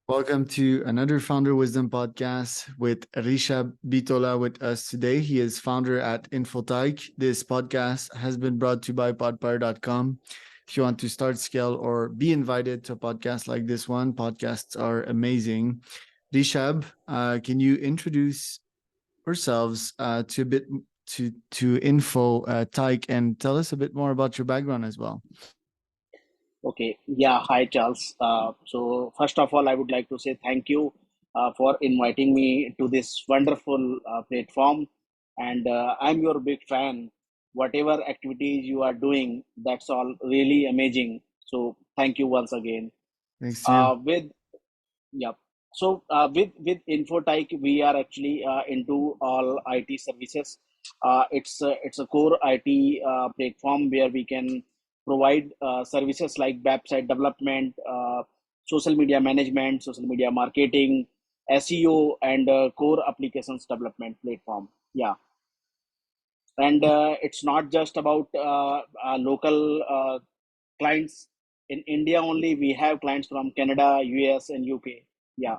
Welcome to another Founder Wisdom podcast with Rishabh Bitola with us today. He is founder at Infotyke. This podcast has been brought to you by podpire.com. If you want to start, scale, or be invited to a podcast like this one, podcasts are amazing. Rishabh, can you introduce yourselves to a bit to Info Tyke and tell us a bit more about your background as well? Okay, yeah, hi Charles. So first of all, I would like to say thank you for inviting me to this wonderful platform, and I'm your big fan. Whatever activities you are doing, that's all really amazing. So thank you once again. Thanks to you. With yeah, with Infotyke, we are actually into all IT services. It's a core IT platform where we can provide services like website development, social media management, social media marketing, SEO, and core applications development platform. Yeah, and it's not just about local clients in India only. We have clients from Canada, US, and UK. Yeah.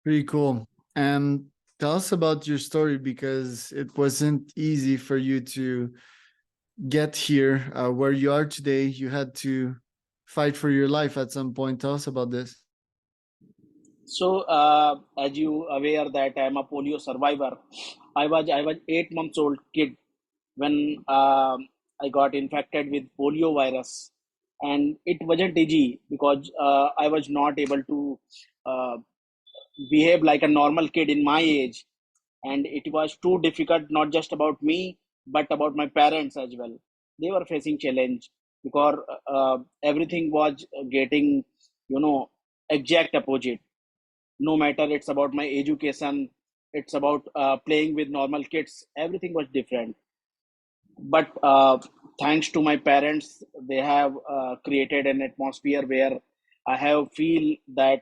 Pretty cool. And tell us about your story because it wasn't easy for you to get here where you are today. You had to fight for your life at some point. Tell us about this. So, as you aware that I am a polio survivor, I was 8 months old kid when I got infected with polio virus, and it wasn't easy because I was not able to uh, behave like a normal kid in my age, and it was too difficult, not just about me but about my parents as well. They were facing challenge because everything was getting, you know, exact opposite. No matter it's about my education, it's about playing with normal kids, everything was different. But thanks to my parents, they have created an atmosphere where I have feel that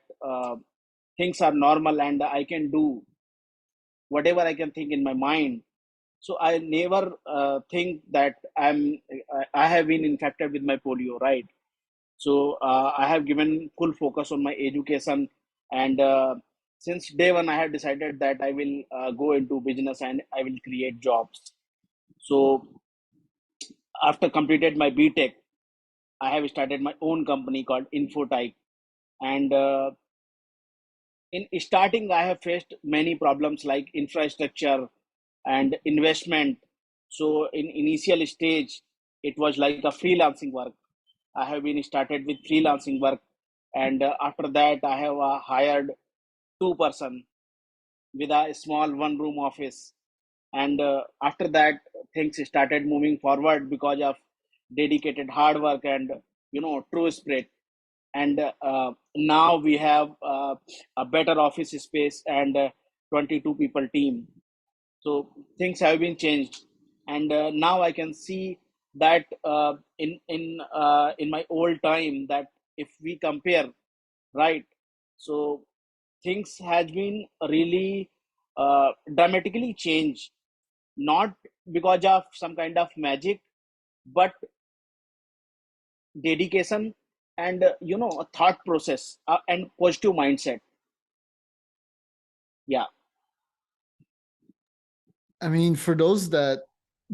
things are normal and I can do whatever I can think in my mind. So I never think that I have been infected with my polio, right? So I have given full focus on my education, and since day one I have decided that I will go into business and I will create jobs. So after completed my btech, I have started my own company called Infotype. And in starting I have faced many problems like infrastructure and investment. So in initial stage it was like a freelancing work. I have been started with freelancing work, and after that I have hired two-person with a small one-room office. And after that things started moving forward because of dedicated hard work and true spirit. And now we have a better office space and 22 people team. So things have been changed, and now I can see that in my old time, that if we compare, right, so things has been really dramatically changed, not because of some kind of magic, but dedication and a thought process and positive mindset. Yeah. I mean, for those that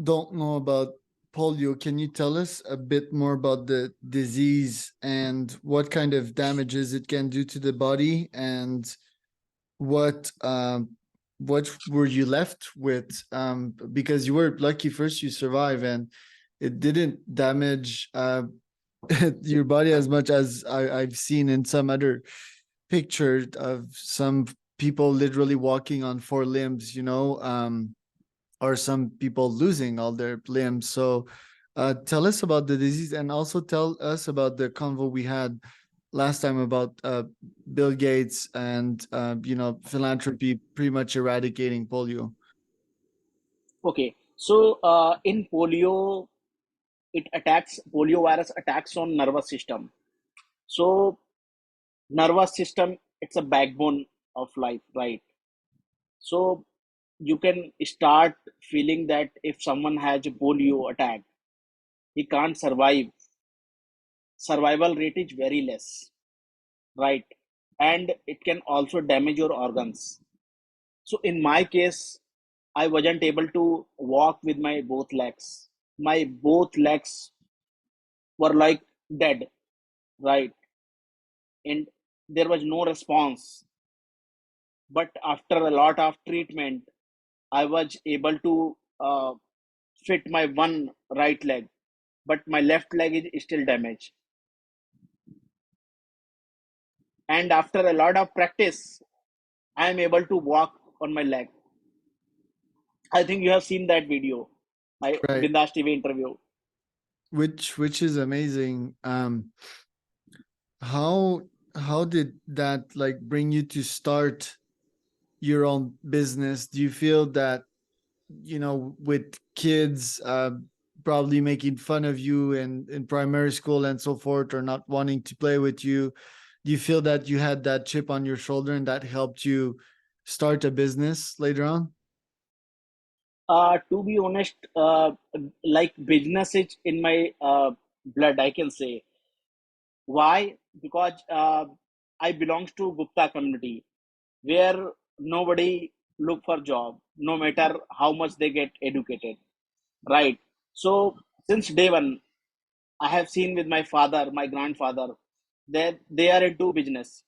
don't know about polio, can you tell us a bit more about the disease and what kind of damages it can do to the body and what what were you left with? Because you were lucky first you survive and it didn't damage your body as much as I've seen in some other picture of some people literally walking on four limbs, or some people losing all their limbs. So tell us about the disease and also tell us about the convo we had last time about Bill Gates and philanthropy pretty much eradicating polio. Okay. So in polio, polio virus attacks on nervous system. So nervous system, it's a backbone of life, right? So you can start feeling that if someone has a polio attack, he can't survive. Survival rate is very less, right? and it can also damage your organs. So in my case, I wasn't able to walk with my both legs. My both legs were like dead, right? And there was no response. But after a lot of treatment, I was able to fit my one right leg, but my left leg is still damaged. And after a lot of practice, I am able to walk on my leg. I think you have seen that video, my Right. Bindas TV interview. Which is amazing. How how did that like bring you to start your own business? Do you feel that, with kids probably making fun of you in primary school and so forth, or not wanting to play with you, do you feel that you had that chip on your shoulder and that helped you start a business later on? To be honest, like business is in my blood, I can say. Why? Because I belongs to Gupta community where nobody look for job, no matter how much they get educated, right? So since day one, I have seen with my father, my grandfather, that they are into business.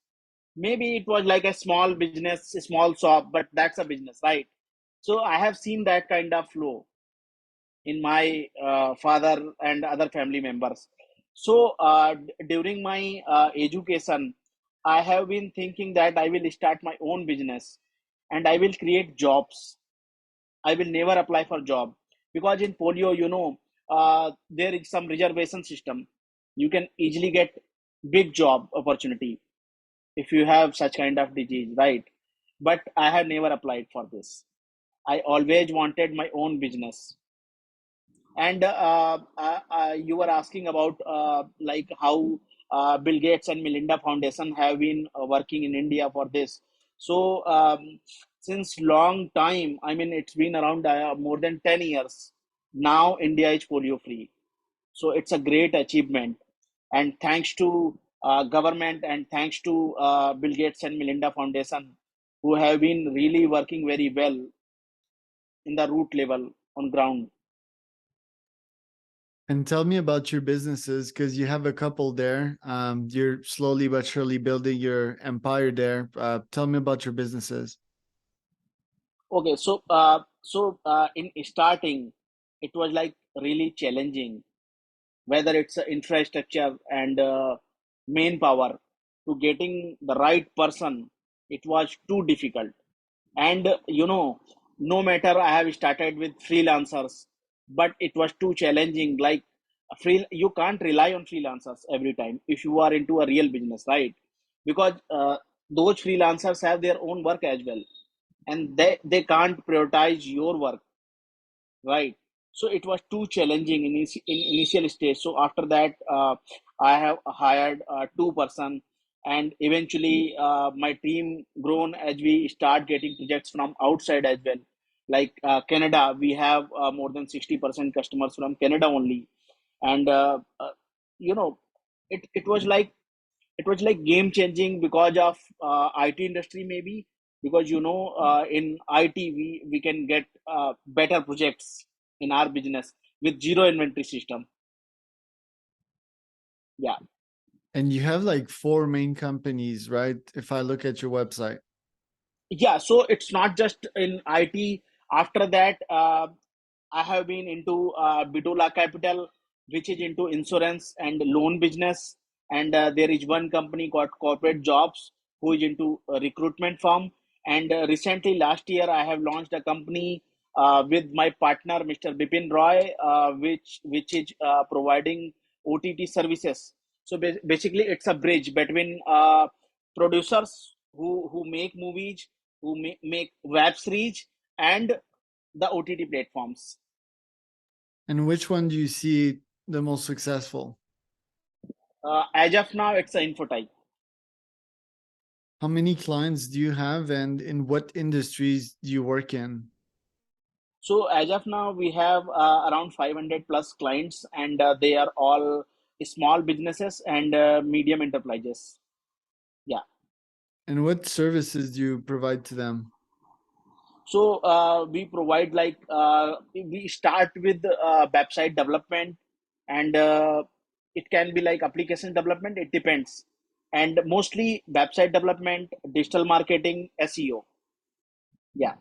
Maybe it was like a small business, a small shop, but that's a business, right? So I have seen that kind of flow in my father and other family members. So during my education, I have been thinking that I will start my own business and I will create jobs. I will never apply for job because in polio, there is some reservation system. You can easily get big job opportunity if you have such kind of disease, right? But I have never applied for this. I always wanted my own business. And you were asking about like how Bill Gates and Melinda Foundation have been working in India for this. So since long time, I mean, it's been around more than 10 years. Now India is polio free. So it's a great achievement. And thanks to government and thanks to Bill Gates and Melinda Foundation, who have been really working very well in the root level on ground. And tell me about your businesses, because you have a couple there. You're slowly but surely building your empire there. Tell me about your businesses. Okay, so in starting, it was like really challenging, whether it's infrastructure and manpower to getting the right person. It was too difficult, and no matter I have started with freelancers, but it was too challenging. Like free, you can't rely on freelancers every time if you are into a real business, right? Because those freelancers have their own work as well and they can't prioritize your work, right? So it was too challenging in initial stage. So after that, I have hired two-person, and eventually my team grown as we start getting projects from outside as well, like Canada. We have more than 60% customers from Canada only. And you know it was like game changing because of IT industry, maybe because in IT we can get better projects in our business with zero inventory system. Yeah. And you have like four main companies, right? If I look at your website. Yeah, so it's not just in IT. After that, I have been into Bidula Capital, which is into insurance and loan business. And there is one company called Corporate Jobs, who is into recruitment firm. And recently, last year, I have launched a company with my partner, Mr. Bipin Roy, which is providing OTT services. So basically, it's a bridge between producers who make movies, who make web series, and the OTT platforms. And which one do you see the most successful? As of now, it's an Infotype. How many clients do you have, and in what industries do you work in? So as of now, we have around 500 plus clients, and they are all small businesses and medium enterprises. Yeah. And what services do you provide to them? So we provide like we start with website development, and it can be like application development. It depends, and mostly website development, digital marketing, SEO. Yeah,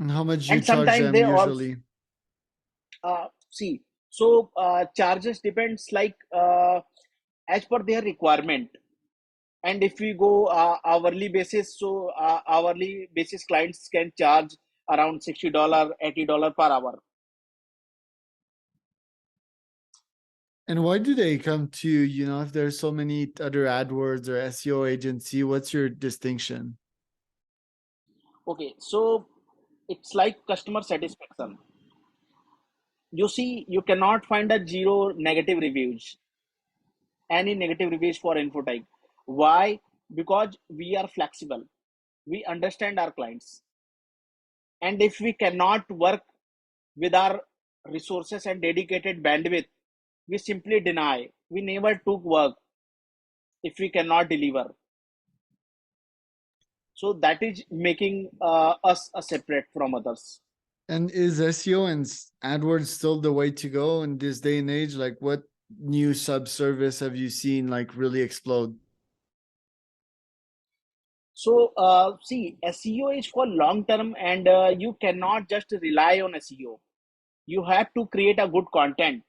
And how much do you and charge sometimes them they also usually? see. So charges depends like as per their requirement. And if we go hourly basis, so hourly basis clients can charge around $60, $80 per hour. And why do they come to you? You know, if there's so many other AdWords or SEO agency, what's your distinction? Okay, so it's like customer satisfaction. You see, you cannot find a zero negative reviews, any negative reviews for Infotech. Why? Because we are flexible. We understand our clients. And if we cannot work with our resources and dedicated bandwidth, we simply deny. We never took work if we cannot deliver. So that is making us a separate from others. And is SEO and AdWords still the way to go in this day and age? Like, what new sub-service have you seen like really explode? So see, SEO is for long term, and you cannot just rely on SEO. You have to create a good content,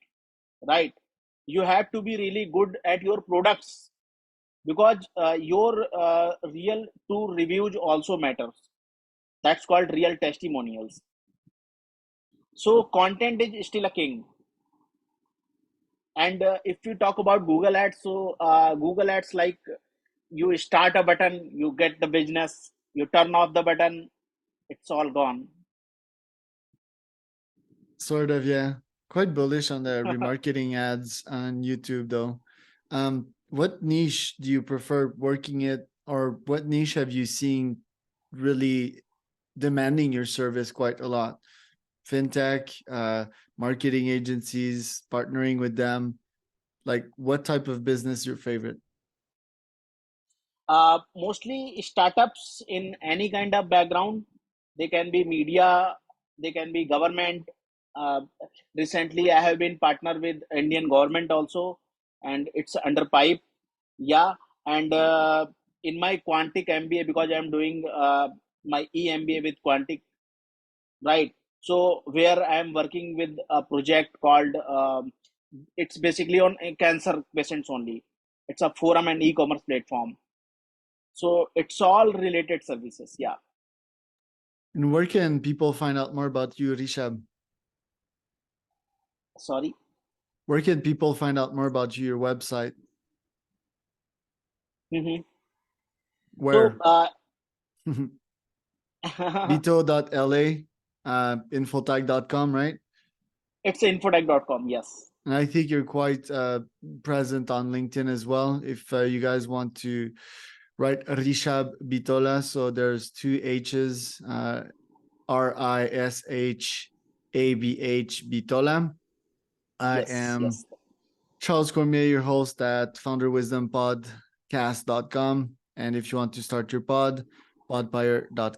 right? You have to be really good at your products, because your real true reviews also matters. That's called real testimonials. So content is still a king. And if you talk about Google Ads, so Google Ads, like you start a button, you get the business. You turn off the button, it's all gone. Sort of, yeah. Quite bullish on the remarketing ads on YouTube, though. What niche do you prefer working it, or what niche have you seen really demanding your service quite a lot? Fintech, marketing agencies, partnering with them. Like, what type of business your favorite? Mostly startups in any kind of background. They can be media, they can be government. Uh, Recently, I have been partner with Indian government also, and it's under pipe. Yeah, and in my Quantic MBA, because I'm doing my EMBA with Quantic, right? So where I'm working with a project called it's basically on cancer patients only. It's a forum and e-commerce platform, so it's all related services. Yeah. And where can people find out more about you, Rishab? Sorry. Where can people find out more about you, your website? Hmm. So Where? Bito.la, infotag.com, right? it's infotech.com. Yes. And I think you're quite present on LinkedIn as well. If you guys want to write Rishab Bitola, so there's two H's, RISHABH Bitola. I Yes. am Yes. Charles Cormier, your host at founderwisdompodcast.com. And if you want to start your pod, podpire.com.